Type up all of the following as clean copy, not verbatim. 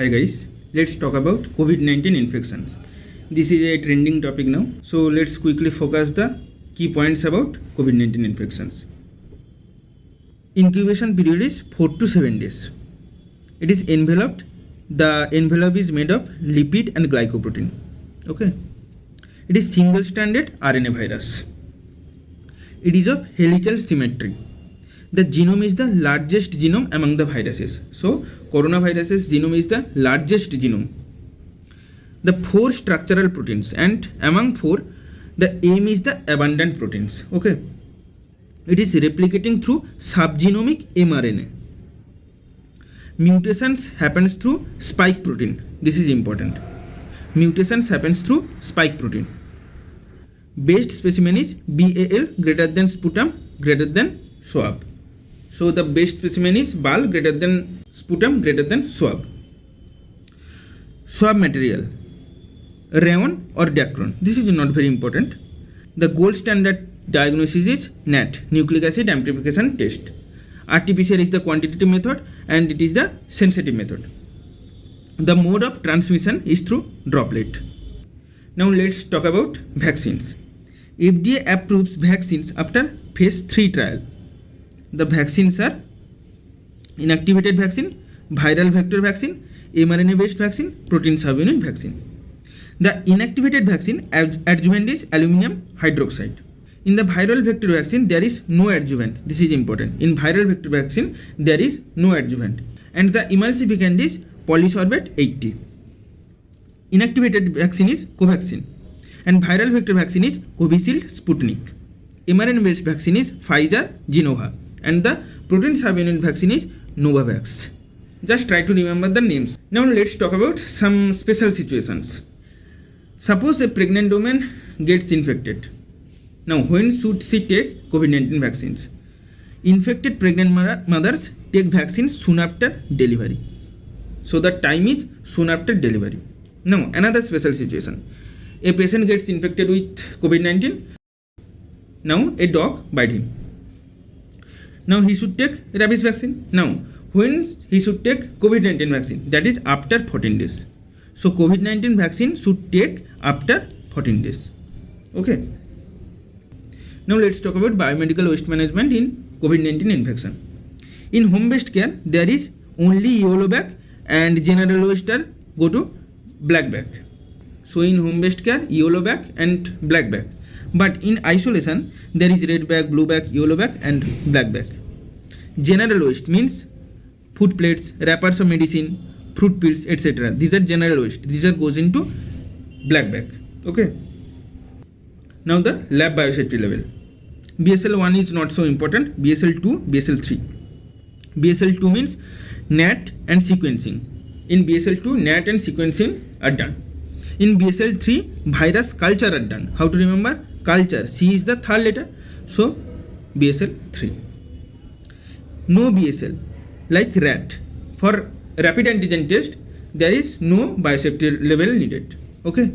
Hi guys, let's talk about COVID-19 infections. This is a trending topic now. So let's quickly focus the key points about COVID-19 infections. Incubation period is 4 to 7 days. It is enveloped. The envelope is made of lipid and glycoprotein. Okay. It is single-stranded RNA virus. It is of helical symmetry. The genome is the largest genome among the viruses. So, coronavirus's genome is the largest genome. The 4 structural proteins, and among 4, the aim is the abundant proteins. Okay. It is replicating through subgenomic mRNA. Mutations happens through spike protein. This is important. Mutations happens through spike protein. Best specimen is BAL greater than sputum greater than swab. So the best specimen is BAL greater than sputum greater than swab. Swab material, rayon or dacron. This is not very important. The gold standard diagnosis is NAT, nucleic acid amplification test. RT-PCR is the quantitative method and it is the sensitive method. The mode of transmission is through droplet. Now let's talk about vaccines. FDA approves vaccines after phase 3 trial. The vaccines are inactivated vaccine, viral vector vaccine, mRNA based vaccine, protein subunit vaccine. The inactivated vaccine adjuvant is aluminum hydroxide. In the viral vector vaccine there is no adjuvant. This is important. In viral vector vaccine there is no adjuvant. And the emulsificant is polysorbate 80. Inactivated vaccine is Covaxin. And viral vector vaccine is Covishield Sputnik. mRNA based vaccine is Pfizer Genova. And the protein subunit vaccine is Novavax. Just try to remember the names. Now let's talk about some special situations. Suppose a pregnant woman gets infected. Now when should she take COVID-19 vaccines? Infected pregnant mothers take vaccines soon after delivery. So the time is soon after delivery. Now another special situation. A patient gets infected with COVID-19. Now a dog bite him. Now he should take rabies vaccine. Now when he should take COVID-19 vaccine? That is after 14 days. So COVID-19 vaccine should take after 14 days. Okay. Now let's talk about biomedical waste management in COVID-19 infection. In home-based care, there is only yellow bag and general waste go to black bag. So in home-based care, yellow bag and black bag. But in isolation, there is red bag, blue bag, yellow bag and black bag. General waste means food plates, wrappers of medicine, fruit peels, etc. These are general waste. These are goes into black bag. Okay. Now the lab biosafety level. BSL-1 is not so important. BSL-2, BSL-3. BSL-2 means NAT and sequencing. In BSL-2, NAT and sequencing are done. In BSL-3, virus culture are done. How to remember? Culture. C is the third letter. So, BSL-3. No BSL. Like RAT. For rapid antigen test, there is no biosafety level needed. Okay.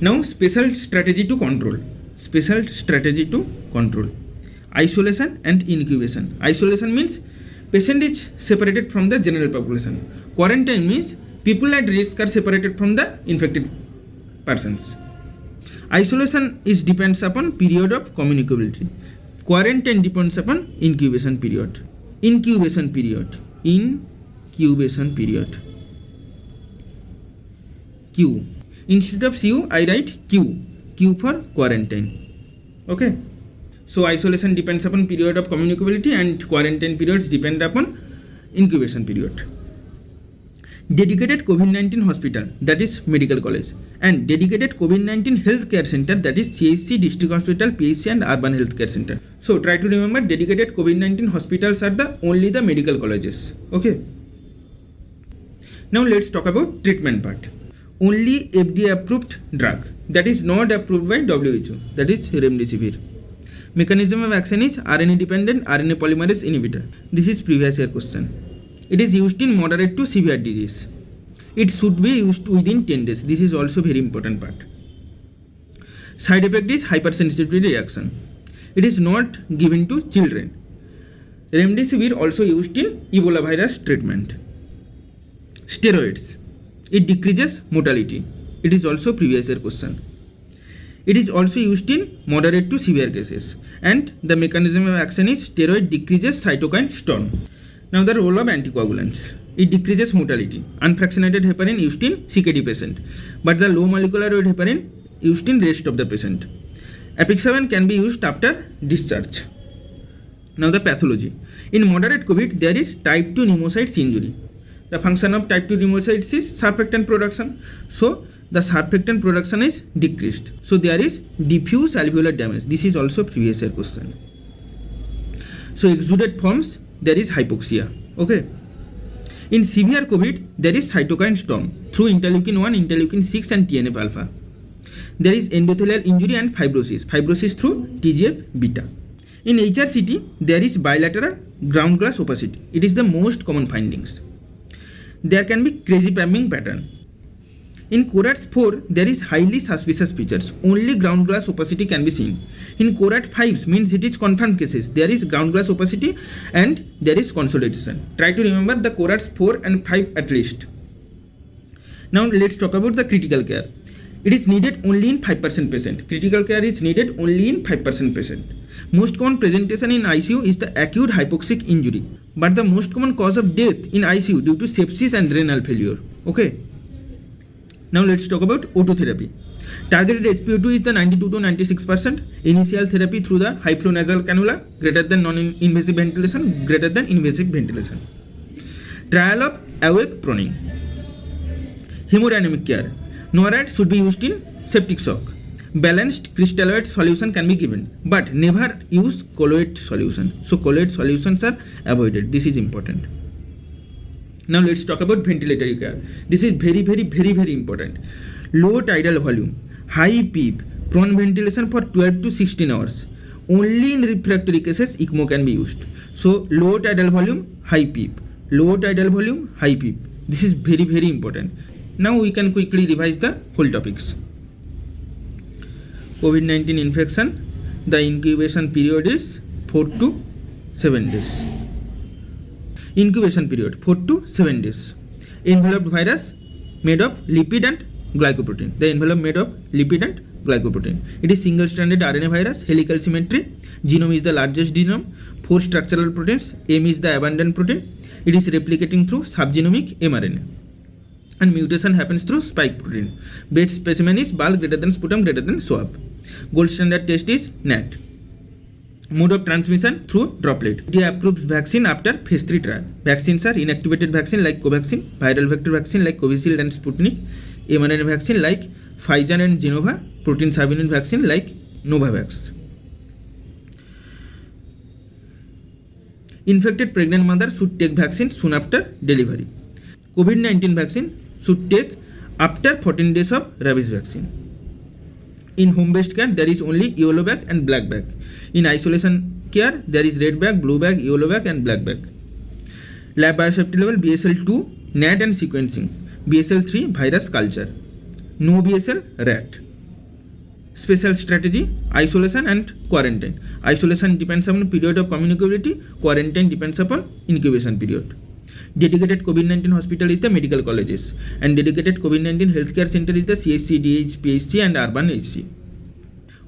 Now, special strategy to control. Special strategy to control. Isolation and incubation. Isolation means patient is separated from the general population. Quarantine means people at risk are separated from the infected persons. Isolation is depends upon period of communicability. Quarantine depends upon incubation period. Incubation period. Incubation period. Q. Instead of CU, I write Q. Q for quarantine. Okay. So isolation depends upon period of communicability and quarantine periods depend upon incubation period. Dedicated COVID-19 hospital, that is medical college, and dedicated COVID-19 healthcare center, that is CHC, district hospital, PHC and urban healthcare center. So try to remember dedicated COVID-19 hospitals are only the medical colleges. Okay. Now let's talk about treatment part. Only FDA approved drug, that is not approved by WHO, that is remdesivir. Mechanism of action is RNA dependent RNA polymerase inhibitor. This is previous year question. It is used in moderate to severe disease. It should be used within 10 days. This is also very important part. Side effect is hypersensitivity reaction. It is not given to children. Remdesivir also used in Ebola virus treatment. Steroids. It decreases mortality. It is also previous year question. It is also used in moderate to severe cases, and the mechanism of action is steroid decreases cytokine storm. Now the role of anticoagulants. It decreases mortality. Unfractionated heparin used in CKD patient, but the low molecular weight heparin used in rest of the patient. Apixaban can be used after discharge. Now the pathology. In moderate COVID, there is type 2 pneumocytes injury. The function of type 2 pneumocytes is surfactant production. So the surfactant production is decreased. So there is diffuse alveolar damage. This is also previous year question. So exudate forms, there is hypoxia. Okay. In severe COVID, there is cytokine storm through interleukin 1, interleukin 6 and TNF alpha. There is endothelial injury and fibrosis. Fibrosis through TGF beta. In HRCT, there is bilateral ground glass opacity. It is the most common findings. There can be crazy pamming pattern. In CORADS 4, there is highly suspicious features. Only ground glass opacity can be seen. In CORAD 5 means it is confirmed cases. There is ground glass opacity and there is consolidation. Try to remember the CORADS 4 and 5 at least. Now let's talk about the critical care. It is needed only in 5% patient. Critical care is needed only in 5% patient. Most common presentation in ICU is the acute hypoxic injury. But the most common cause of death in ICU due to sepsis and renal failure. Okay. Now let's talk about O2 therapy. Targeted HPO2 is the 92 to 96%. Initial therapy through the high flow nasal cannula, greater than non-invasive ventilation, greater than invasive ventilation. Trial of awake proning. Hemodynamic care. NORAD should be used in septic shock. Balanced crystalloid solution can be given, but never use colloid solution. So colloid solutions are avoided. This is important. Now let's talk about ventilatory care. This is very important. Low tidal volume, high PEEP, prone ventilation for 12 to 16 hours. Only in refractory cases ECMO can be used. So low tidal volume, high PEEP. Low tidal volume, high PEEP. This is very important. Now we can quickly revise the whole topics. COVID-19 infection, the incubation period is 4 to 7 days. Incubation period 4 to 7 days. Enveloped virus made of lipid and glycoprotein. The envelope made of lipid and glycoprotein. It is single-stranded RNA virus, helical symmetry. Genome is the largest genome. 4 structural proteins. M is the abundant protein. It is replicating through subgenomic mRNA. And mutation happens through spike protein. Base specimen is bulk greater than sputum greater than swab. Gold standard test is NAT. Mode of transmission through droplet. FDA approves vaccine after phase 3 trial. Vaccines are inactivated vaccine like Covaxin, viral vector vaccine like Covishield and Sputnik, mRNA vaccine like Pfizer and Genova, protein subunit vaccine like Novavax. Infected pregnant mother should take vaccine soon after delivery. COVID-19 vaccine should take after 14 days of rabies vaccine. In home-based care, there is only yellow bag and black bag. In isolation care, there is red bag, blue bag, yellow bag and black bag. Lab biosafety level BSL-2, NAT and sequencing. BSL-3, virus culture. No BSL, rat. Special strategy, isolation and quarantine. Isolation depends upon period of communicability, quarantine depends upon incubation period. Dedicated COVID-19 hospital is the medical colleges, and dedicated COVID-19 healthcare center is the CHC, DH, PHC and urban HC.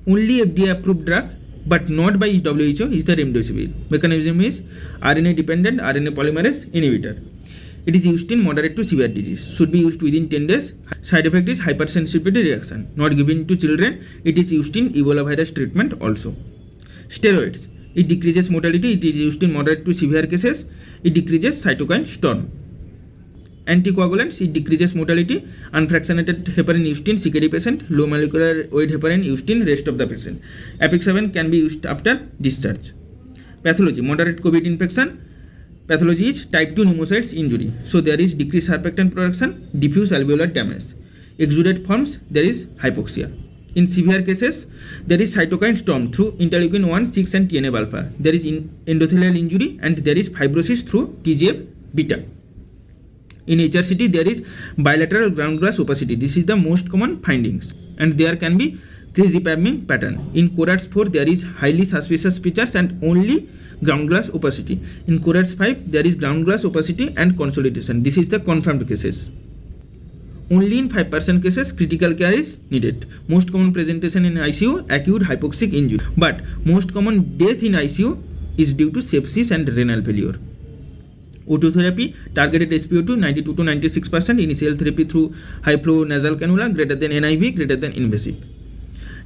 Only FDA approved drug but not by WHO is the remdesivir. Mechanism is RNA dependent RNA polymerase inhibitor. It is used in moderate to severe disease. Should be used within 10 days. Side effect is hypersensitivity reaction. Not given to children. It is used in Ebola virus treatment also. Steroids. It decreases mortality. It is used in moderate to severe cases. It decreases cytokine storm. Anticoagulants. It decreases mortality. Unfractionated heparin used in CKD patient. Low molecular weight heparin used in rest of the patient. Apixaban can be used after discharge. Pathology. Moderate COVID infection. Pathology is type 2 pneumocytes injury. So there is decreased surfactant production, diffuse alveolar damage. Exudate forms, there is hypoxia. In severe cases, there is cytokine storm through interleukin 1, 6 and TNF alpha. There is endothelial injury and there is fibrosis through TGF beta. In HRCT, there is bilateral ground glass opacity. This is the most common findings. And there can be crazy pamming pattern. In cohorts 4, there is highly suspicious features and only ground glass opacity. In cohorts 5, there is ground glass opacity and consolidation. This is the confirmed cases. Only in 5% cases, critical care is needed. Most common presentation in ICU, acute hypoxic injury. But most common death in ICU is due to sepsis and renal failure. O2 therapy, targeted SpO2 92 to 96%, initial therapy through high flow nasal cannula greater than NIV, greater than invasive.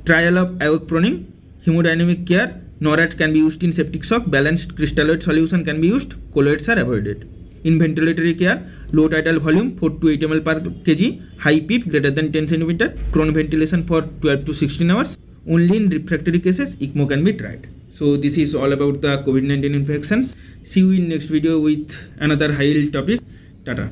Trial of aortic proning, hemodynamic care, NORAD can be used in septic shock, balanced crystalloid solution can be used, colloids are avoided. In ventilatory care, low tidal volume 4 to 8 ml per kg, high PEEP greater than 10 cm, prone ventilation for 12 to 16 hours. Only in refractory cases, ECMO can be tried. So this is all about the COVID-19 infections. See you in next video with another high yield topic. Tata.